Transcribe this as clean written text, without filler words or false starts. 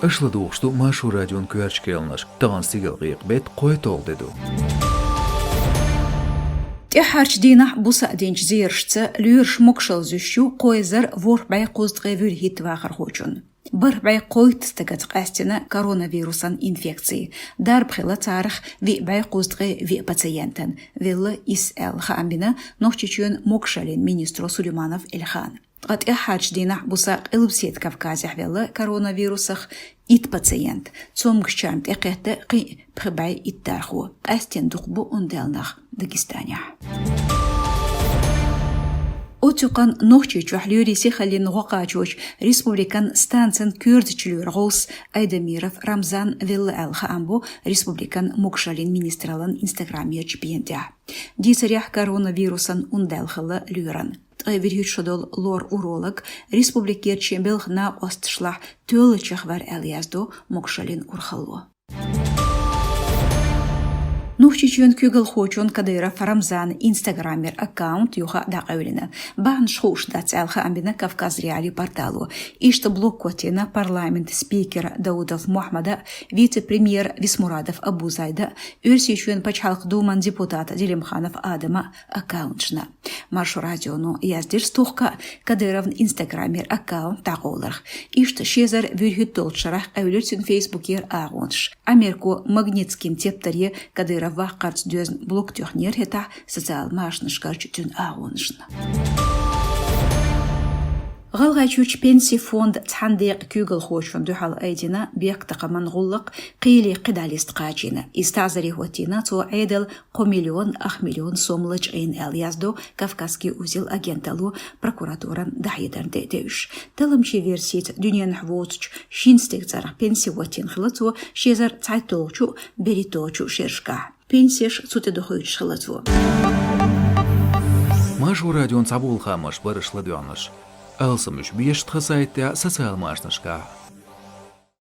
أشلد وقشتو ماشو راديون كوارش كيلنش تغان سيجل غيق بيت قويتول ديدو تحرش دينا بوسا دينش زيرشتا ليرش مكشل زوشيو قويزر فور باي قوزد غيفير هيت واخر خوچون بر باي قويت استقات قاستنا كورونا فيروسان انفكسي دار بخيلا تاريخ في باي قوزد غي في باتسيانتن ويلا إسأل خامبنا نوشتشون مكشلين مينسترو سليمانов إلخان قد إحاج دينا بوسا قلبسيت كافكازي ويلا كورونا فيروسخ إت باتسيانت تومك شامت إقيت قي بخباي إتارخو قاستين دقبو اندالنخ داغستانيا أوتوقان نوحشي جوحليوري سيخالين غوقاجوش ريسبوبليكان ستانسن كيردجلور غوس أيدميرف رمزان فيلا الخامبو ريسبوبليكان مكشالين مينسترالان انستغراميج بيندع دي سريح كورونا اندالخلا لوران تغيبير شدول لور أورولوج ريسبوبليكير تشيمبلخ نا أستشلح تولچخ ور اليازدو مكشالين أورخلو نوحشيشون كوغل خوچون كديرا فرمزان انستغرامير اكاونت يوخا داقاولنا بان شخوش داتسالخا امبنا كافكاز ريالي بارتالو اشت بلوكوتينا парламент спикер Даудов Мухаммада вице-премьер Висмурадов Абу Зайда үрсишуен пачхалк думан депутата Делимханов Адама аккаунтшна маршу радиону яздир стухка кадыровн инстаграмер аккаунт таголарх ишт шезар вюрхютолчарах эвлюцин фейсбукер агонш америку магнитским тептарье кадыров ваққарц дөзн блок технер хета социал машнышкарч түн агоншна غالغاچوچ بنسي فوند تحنديق كوغل خوشون دوحال ايدينا بيقتق من غلق قيلي قداليست قاجينا استعزري هوتينا تو عيدل قمليون مليون سوملج عين اليازدو كافكاسكي وزيل اجنتالو прокуратуран دحيدان ديدوش تلمشي فيرسيت دنيا نحووتش شينستيك تارخ بنسي واتين خلطو شيزر تايتوچو بريتوچو شرشكا بنسيش سوتدوخوش خلطو ماشو راديون صابول خامش برش لديونش ألسمش بيشت خسايت социал машнышка.